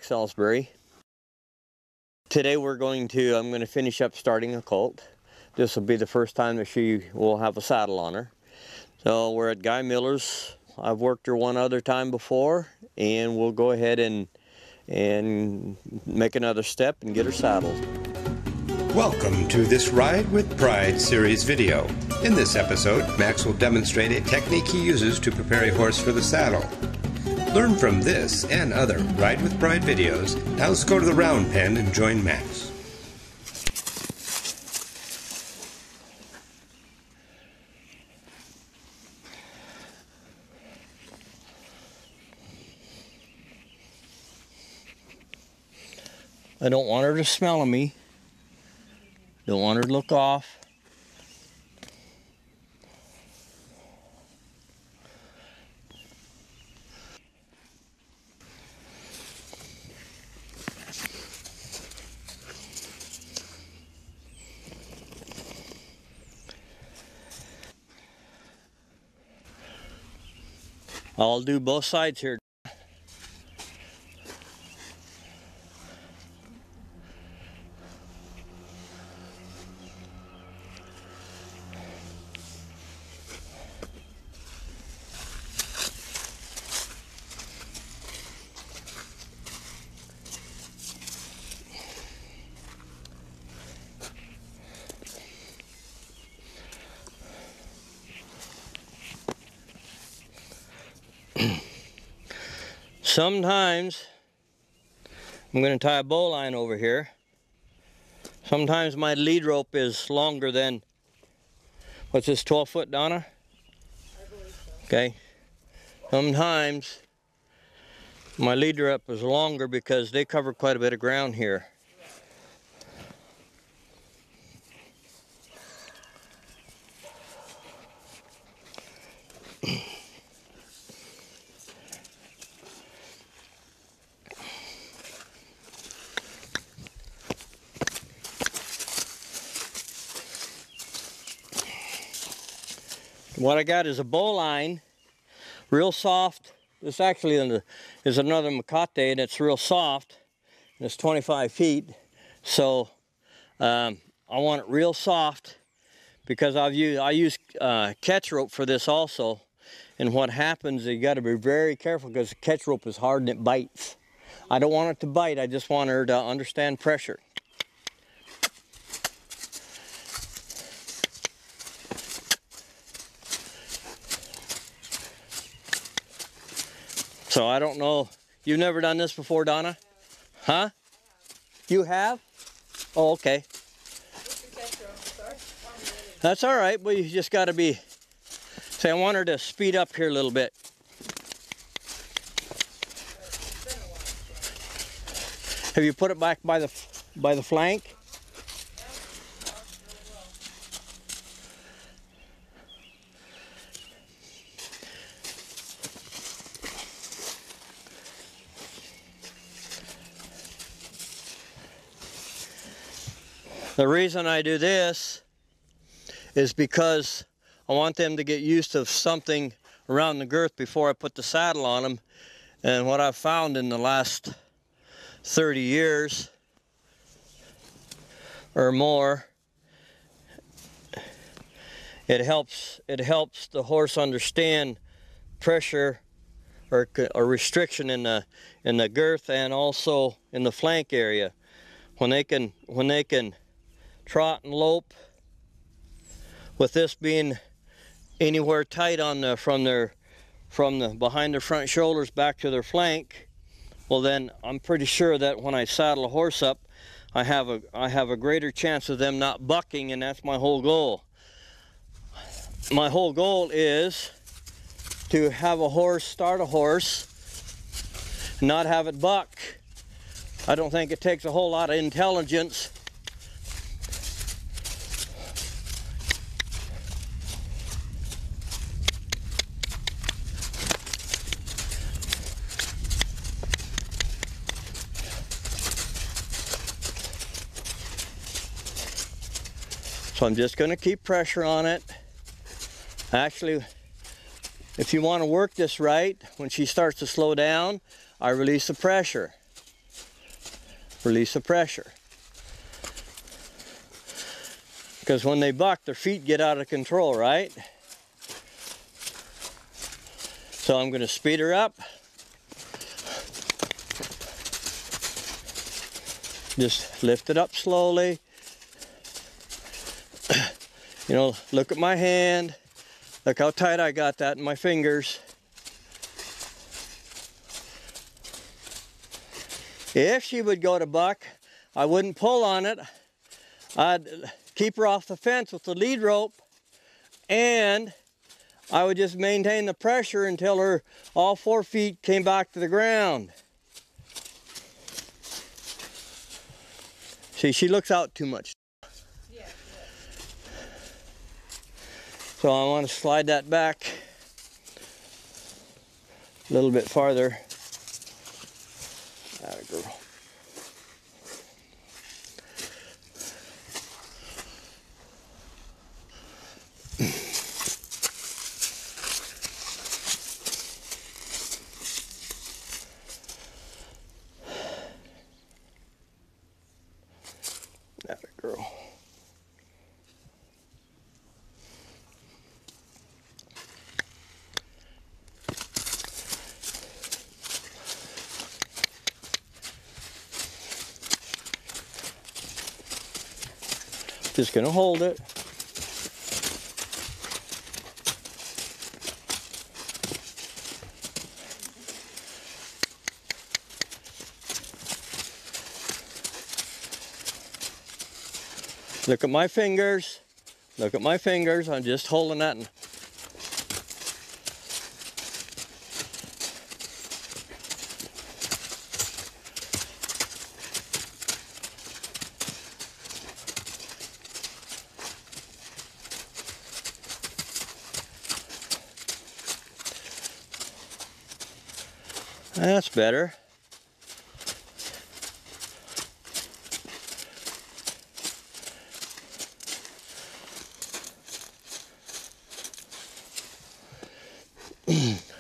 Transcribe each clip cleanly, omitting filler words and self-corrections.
Max Salisbury. Today I'm going to finish up starting a colt. This will be the first time that she will have a saddle on her. So we're at Guy Miller's. I've worked her one other time before, and we'll go ahead and make another step and get her saddled. Welcome to this Ride with Pride series video. In this episode, Max will demonstrate a technique he uses to prepare a horse for the saddle. Learn from this and other Ride with Pride videos. Now let's go to the round pen and join Max. I don't want her to smell of me. Don't want her to look off. I'll do both sides here. Sometimes I'm going to tie a bowline over here. Sometimes my lead rope is longer than, what's this, 12 foot, Donna? I believe so. Okay. Sometimes my lead rope is longer because they cover quite a bit of ground here. What I got is a bowline, real soft. This actually is another Makate, and it's real soft. And it's 25 feet. So I want it real soft because I use catch rope for this also. And what happens, you got to be very careful because the catch rope is hard and it bites. I don't want it to bite. I just want her to understand pressure. So I don't know, you've never done this before, Donna? Huh? You have? Oh, okay. That's all right, but you just got to be, say, I want her to speed up here a little bit. Have you put it back by the flank? The reason I do this is because I want them to get used to something around the girth before I put the saddle on them. And what I've found in the last 30 years or more, it helps the horse understand pressure or restriction in the girth and also in the flank area. When they can trot and lope, with this being anywhere tight on from the behind their front shoulders back to their flank, well then I'm pretty sure that when I saddle a horse up, I have a greater chance of them not bucking, and that's my whole goal. My whole goal is to have a horse start a horse, not have it buck. I don't think it takes a whole lot of intelligence So I'm just going to keep pressure on it. Actually, if you want to work this right, when she starts to slow down, I release the pressure. release the pressure. Because when they buck, their feet get out of control, right? So I'm going to speed her up. Just lift it up slowly. You know, look at my hand. Look how tight I got that in my fingers. If she would go to buck, I wouldn't pull on it. I'd keep her off the fence with the lead rope, and I would just maintain the pressure until all 4 feet came back to the ground. See, she looks out too much. Yeah. So I want to slide that back a little bit farther. Atta girl. Atta girl. Just gonna hold it. Look at my fingers. Look at my fingers. I'm just holding that. That's better.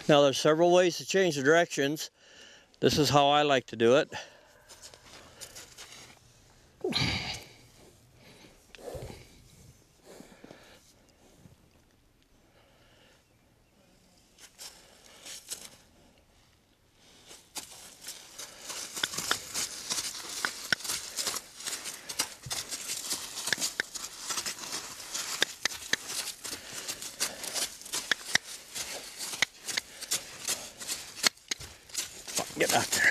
Now there's several ways to change the directions. This is how I like to do it. Get out there.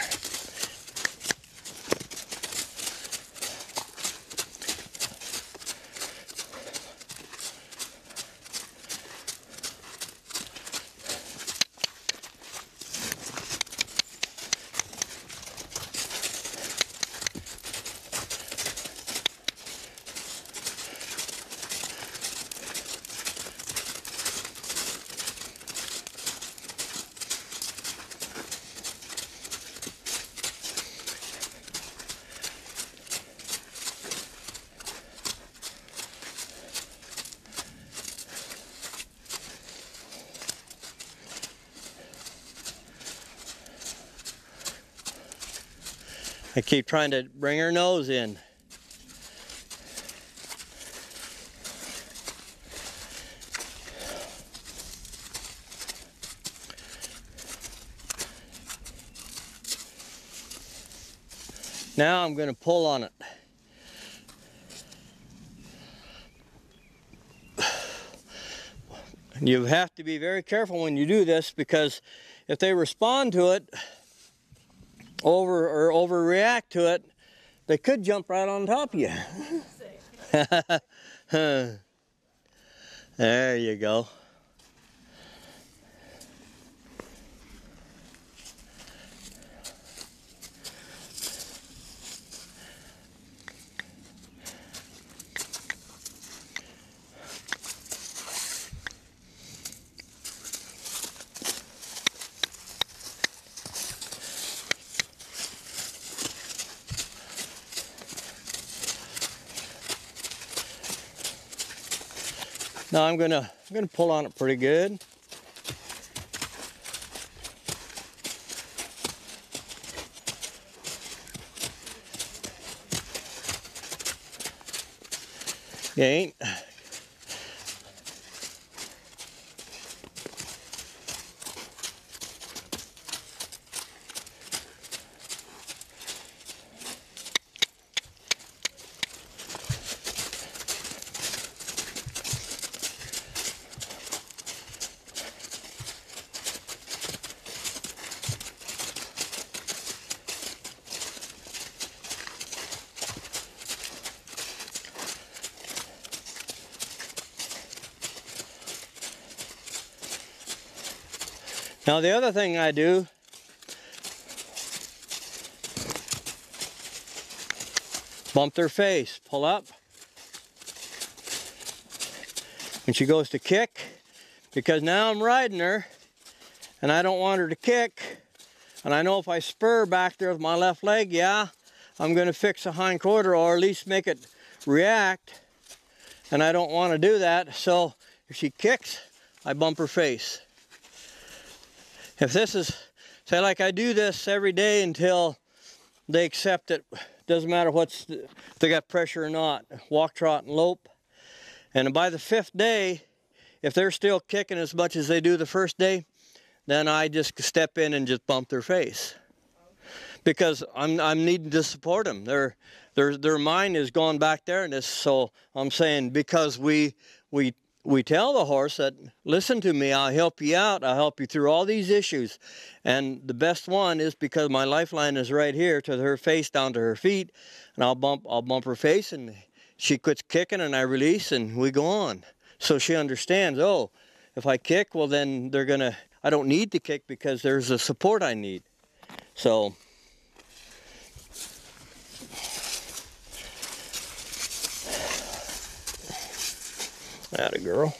I keep trying to bring her nose in. Now I'm going to pull on it. You have to be very careful when you do this, because if they respond to it, overreact to it, they could jump right on top of you. There you go. Now I'm gonna pull on it pretty good. You ain't? Now the other thing I do, bump their face, pull up. When she goes to kick, because now I'm riding her and I don't want her to kick, and I know if I spur back there with my left leg, yeah, I'm going to fix the hind quarter or at least make it react, and I don't want to do that. So if she kicks, I bump her face. If this is, say like I do this every day until they accept it, doesn't matter if they got pressure or not, walk, trot, and lope. And by the 5th day, if they're still kicking as much as they do the first day, then I just step in and just bump their face. Because I'm needing to support them. Their mind is going back there, and so I'm saying, because we tell the horse that, listen to me, I'll help you out, I'll help you through all these issues. And the best one is because my lifeline is right here to her face down to her feet, and I'll bump her face, and she quits kicking and I release and we go on. So she understands, oh, if I kick, well then I don't need to kick because there's the support I need. So atta girl.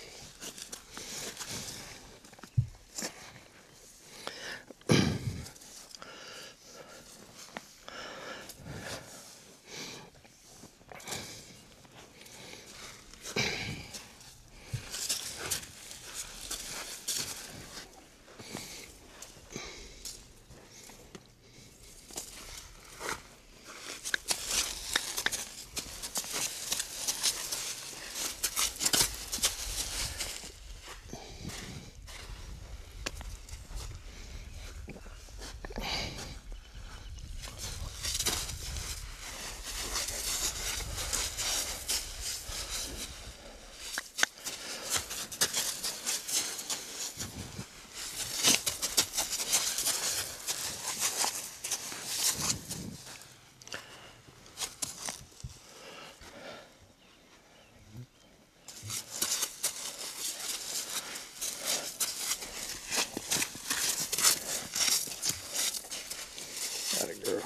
Atta girl.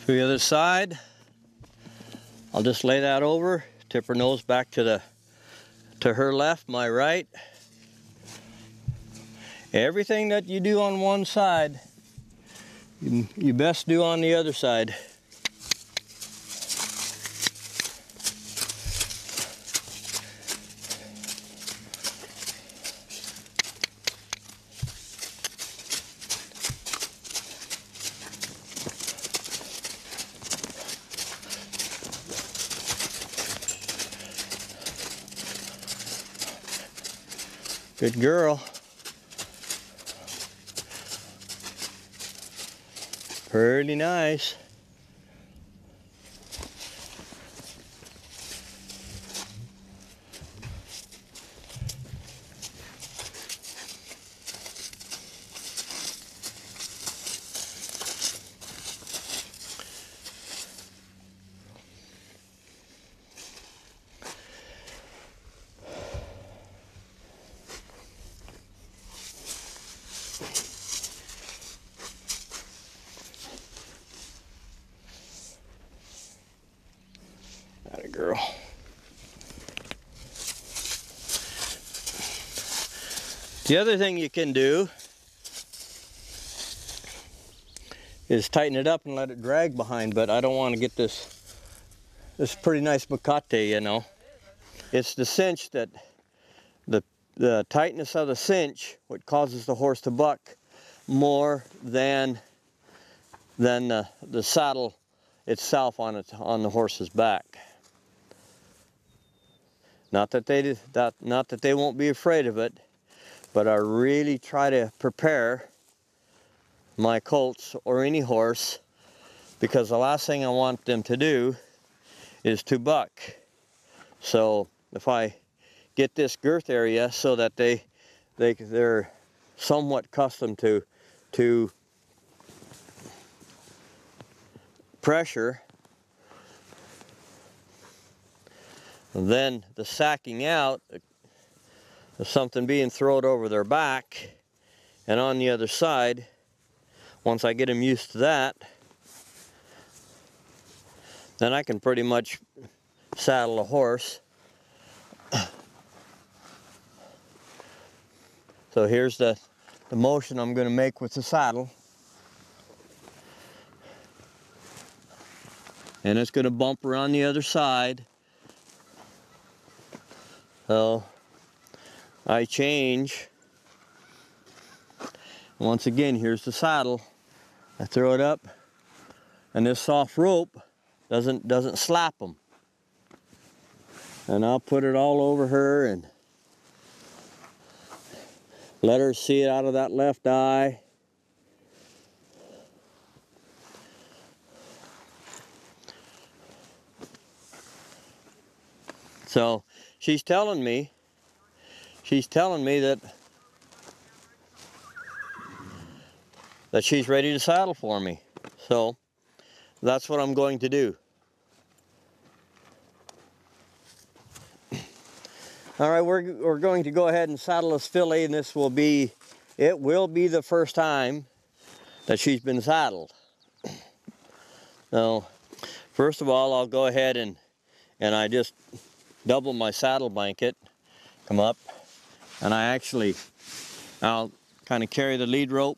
To the other side, I'll just lay that over, tip her nose back to her left, my right. Everything that you do on one side, you best do on the other side. Good girl. Pretty nice. Atta girl. The other thing you can do is tighten it up and let it drag behind, but I don't want to get this pretty nice Makate, you know. It's the cinch that, the tightness of the cinch, what causes the horse to buck more than the saddle itself on the horse's back. Not that they won't be afraid of it, but I really try to prepare my colts or any horse, because the last thing I want them to do is to buck. So if I get this girth area so that they're somewhat accustomed to pressure, and then the sacking out of something being thrown over their back and on the other side, once I get them used to that, then I can pretty much saddle a horse. So here's the motion I'm going to make with the saddle. And it's going to bump around the other side. So I change. Once again, here's the saddle. I throw it up, and this soft rope doesn't slap them. And I'll put it all over her and let her see it out of that left eye. So she's telling me that she's ready to saddle for me. So that's what I'm going to do. All right, we're going to go ahead and saddle this filly, and it will be the first time that she's been saddled. So first of all, I'll go ahead and I just double my saddle blanket, come up, and I'll kind of carry the lead rope,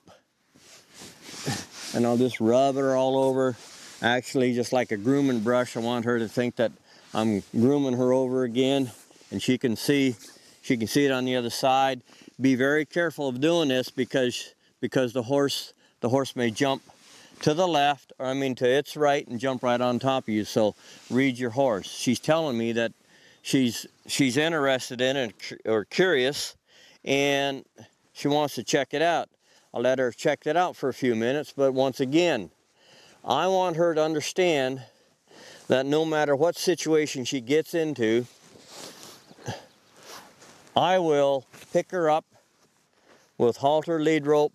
and I'll just rub her all over. Actually, just like a grooming brush, I want her to think that I'm grooming her over again, and she can see it on the other side. Be very careful of doing this because the horse may jump to the left, or I mean to its right, and jump right on top of you. So read your horse. She's telling me that she's interested in it or curious, and she wants to check it out. I'll let her check it out for a few minutes, but once again, I want her to understand that no matter what situation she gets into, I will pick her up with halter, lead rope,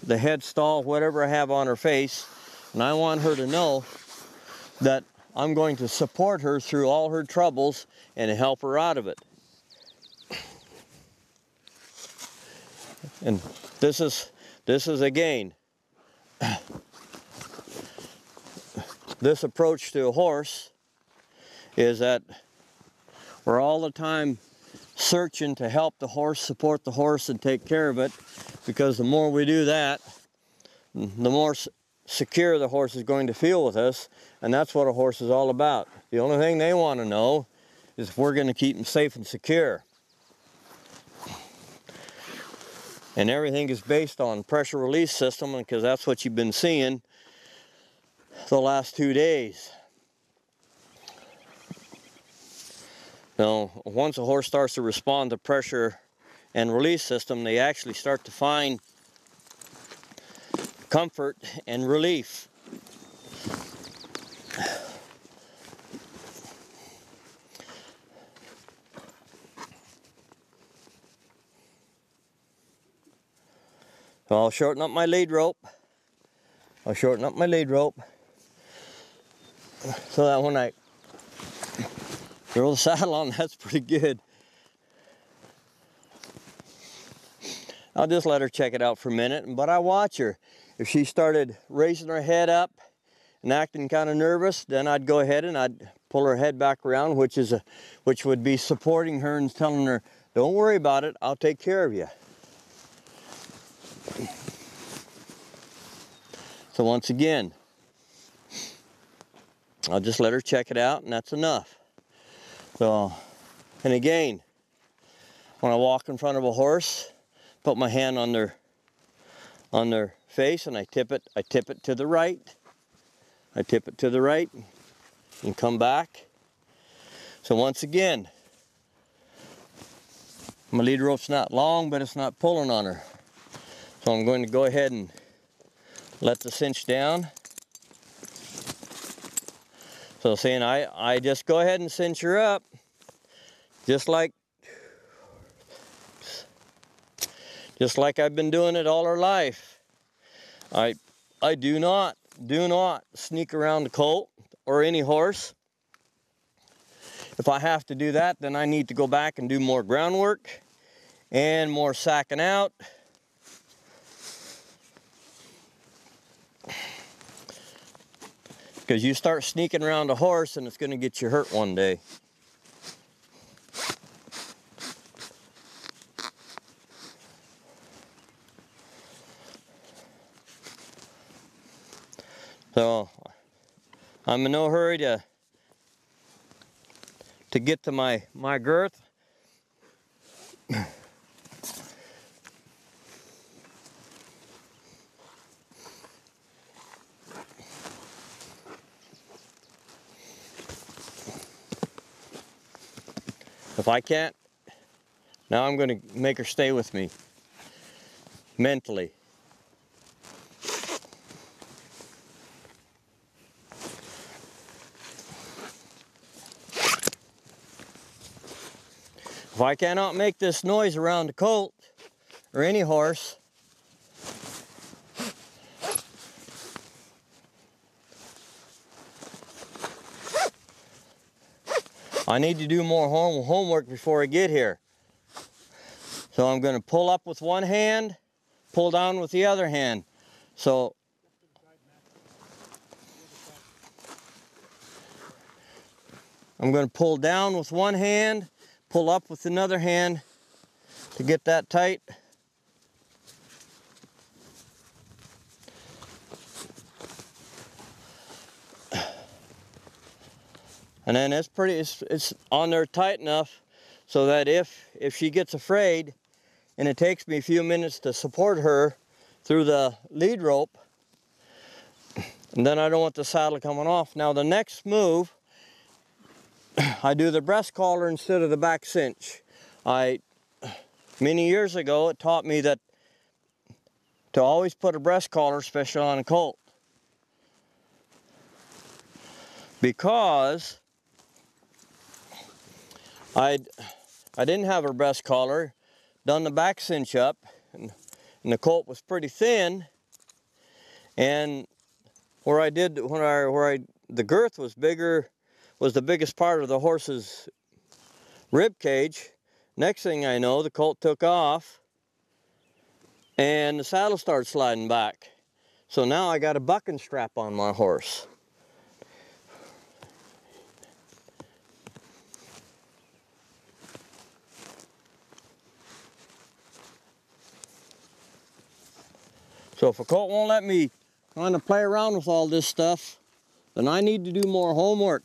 the head stall, whatever I have on her face, and I want her to know that I'm going to support her through all her troubles and help her out of it. And this is again, this approach to a horse is that we're all the time searching to help the horse, support the horse, and take care of it, because the more we do that, the more secure the horse is going to feel with us, and that's what a horse is all about. The only thing they want to know is if we're going to keep them safe and secure. And everything is based on pressure release system, because that's what you've been seeing the last 2 days. So once a horse starts to respond to pressure and release system, they actually start to find comfort and relief. So I'll shorten up my lead rope. So that when I throw the saddle on, that's pretty good. I'll just let her check it out for a minute, but I watch her. If she started raising her head up and acting kind of nervous, then I'd go ahead and I'd pull her head back around, which would be supporting her and telling her, don't worry about it, I'll take care of you. So once again, I'll just let her check it out, and that's enough. So, and again, when I walk in front of a horse, put my hand on their face and I tip it to the right. I tip it to the right and come back. So once again, my lead rope's not long, but it's not pulling on her. So I'm going to go ahead and let the cinch down. So saying I just go ahead and cinch her up, just like I've been doing it all her life. I do not sneak around the colt or any horse. If I have to do that, then I need to go back and do more groundwork and more sacking out. Because you start sneaking around a horse and it's going to get you hurt one day. So I'm in no hurry to get to my girth. If I can't, now I'm going to make her stay with me mentally. If I cannot make this noise around the colt or any horse, I need to do more homework before I get here. So I'm going to pull up with one hand, pull down with the other hand. So I'm going to pull down with one hand, pull up with another hand to get that tight. And then it's on there tight enough so that if she gets afraid and it takes me a few minutes to support her through the lead rope, and then I don't want the saddle coming off. Now the next move, I do the breast collar instead of the back cinch. Many years ago, it taught me that to always put a breast collar, especially on a colt. Because I didn't have a breast collar, done the back cinch up, and the colt was pretty thin, and the girth was bigger, was the biggest part of the horse's rib cage. Next thing I know, the colt took off and the saddle started sliding back. So now I got a bucking strap on my horse. So if a colt won't let me kind of play around with all this stuff, then I need to do more homework.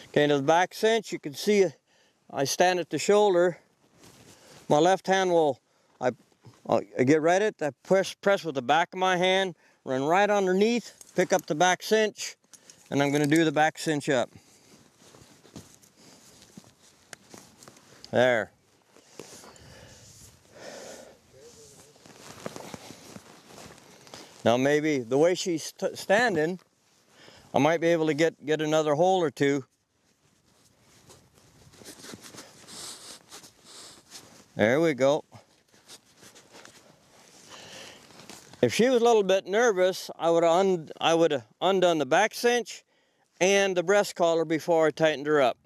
Okay, to the back cinch, you can see I stand at the shoulder. My left hand I get right at it, I press with the back of my hand, run right underneath, pick up the back cinch, and I'm going to do the back cinch up. There. Now maybe the way she's standing, I might be able to get another hole or two. There we go. If she was a little bit nervous, I would have undone the back cinch and the breast collar before I tightened her up.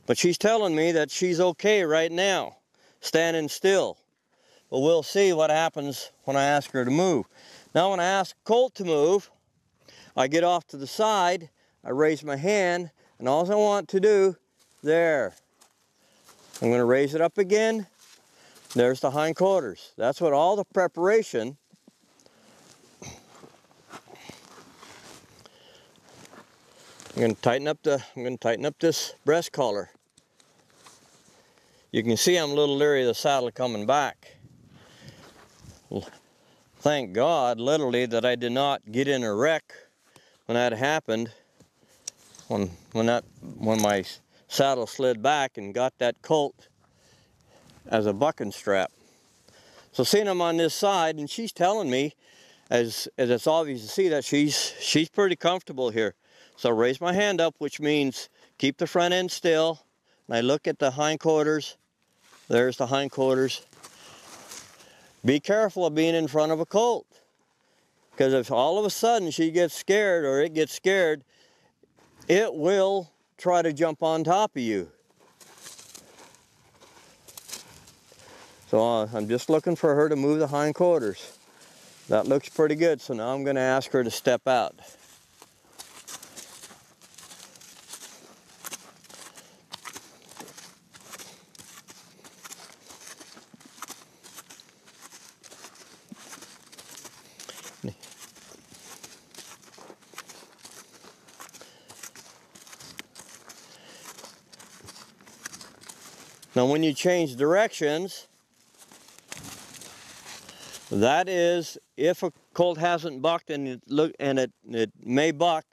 But she's telling me that she's okay right now, standing still. But we'll see what happens when I ask her to move. Now when I ask Colt to move, I get off to the side, I raise my hand, and all I want to do, there. I'm going to raise it up again. There's the hindquarters. That's what all the preparation. I'm going to tighten up this breast collar. You can see I'm a little leery of the saddle coming back. Thank God, literally, that I did not get in a wreck when that happened. When my saddle slid back and got that colt as a bucking strap. So seeing I'm on this side, and she's telling me, as it's obvious to see, that she's pretty comfortable here. So I raise my hand up, which means keep the front end still. And I look at the hindquarters. There's the hindquarters. Be careful of being in front of a colt, because if all of a sudden she gets scared or it gets scared, it will try to jump on top of you. So I'm just looking for her to move the hindquarters. That looks pretty good, so now I'm going to ask her to step out. Now when you change directions, that is if a colt hasn't bucked and it may buck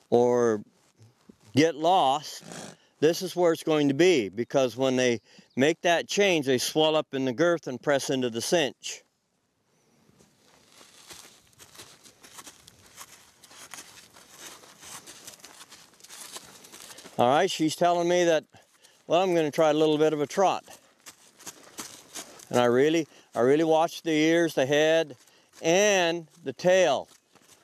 or get lost, this is where it's going to be, because when they make that change, they swell up in the girth and press into the cinch. All right, she's telling me that, well, I'm going to try a little bit of a trot. And I really watch the ears, the head, and the tail.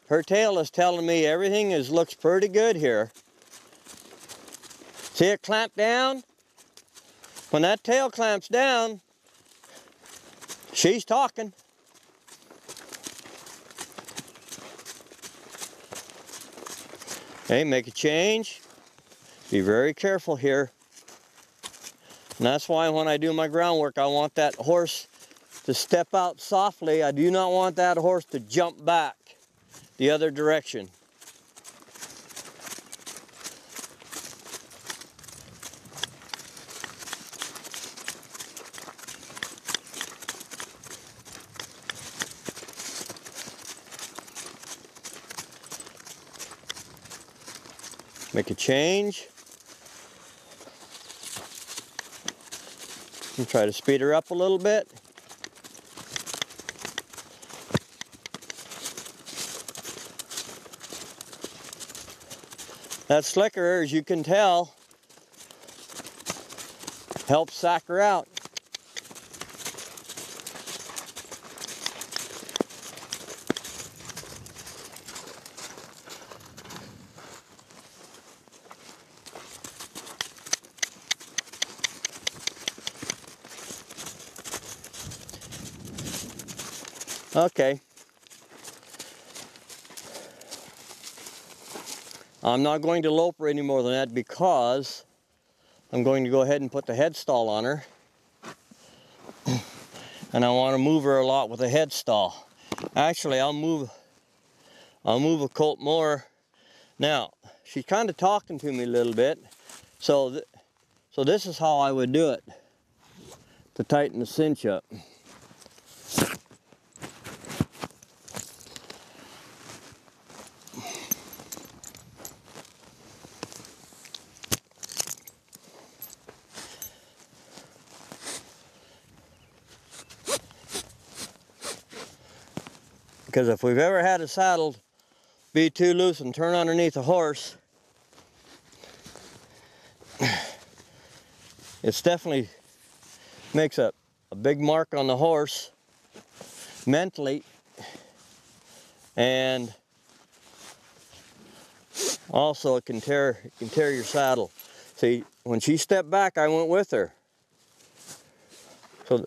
Her tail is telling me everything looks pretty good here. See it clamp down? When that tail clamps down, she's talking. Okay, make a change. Be very careful here. And that's why when I do my groundwork, I want that horse to step out softly. I do not want that horse to jump back the other direction. Make a change. And try to speed her up a little bit. That slicker, as you can tell, helps sack her out. Okay. I'm not going to lope her any more than that, because I'm going to go ahead and put the head stall on her. And I want to move her a lot with a head stall. Actually, I'll move a colt more. Now, she's kind of talking to me a little bit. So this is how I would do it to tighten the cinch up. Because if we've ever had a saddle be too loose and turn underneath a horse, it's definitely makes a big mark on the horse mentally, and also it can tear your saddle. See, when she stepped back, I went with her. So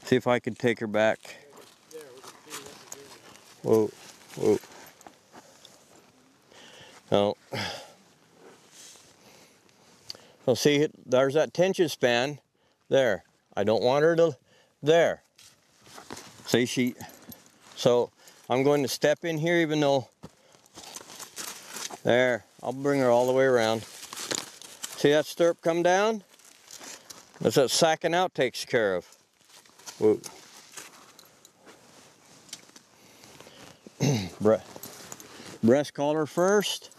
see if I can take her back. Whoa, whoa. No. So see, there's that tension span there. I don't want her to, there. See, so I'm going to step in here even though, there, I'll bring her all the way around. See that stirrup come down? That's that sacking out takes care of. Whoa. Breast collar first.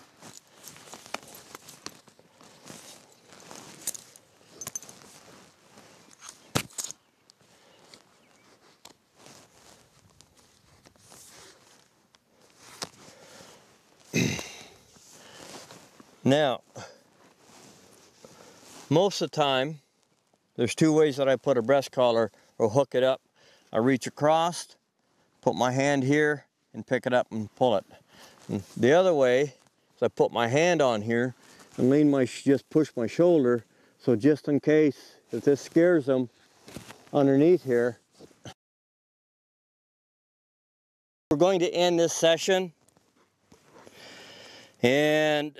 Now, most of the time, there's two ways that I put a breast collar or hook it up. I reach across, put my hand here, and pick it up and pull it. And the other way is I put my hand on here and just push my shoulder, so just in case, if this scares them underneath here. We're going to end this session, and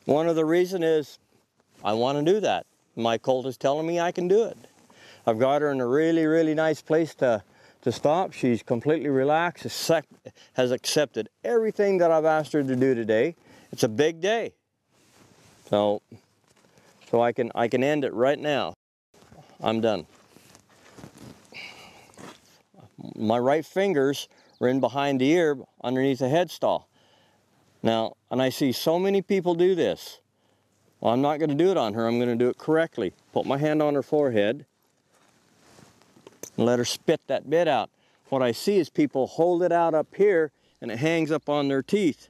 one of the reasons is I want to do that. My colt is telling me I can do it. I've got her in a really, really nice place to stop. She's completely relaxed, has accepted everything that I've asked her to do today. It's a big day. So I can end it right now. I'm done. My right fingers are in behind the ear underneath the headstall. Now, and I see so many people do this. Well, I'm not going to do it on her. I'm going to do it correctly. Put my hand on her forehead and let her spit that bit out. What I see is people hold it out up here and it hangs up on their teeth.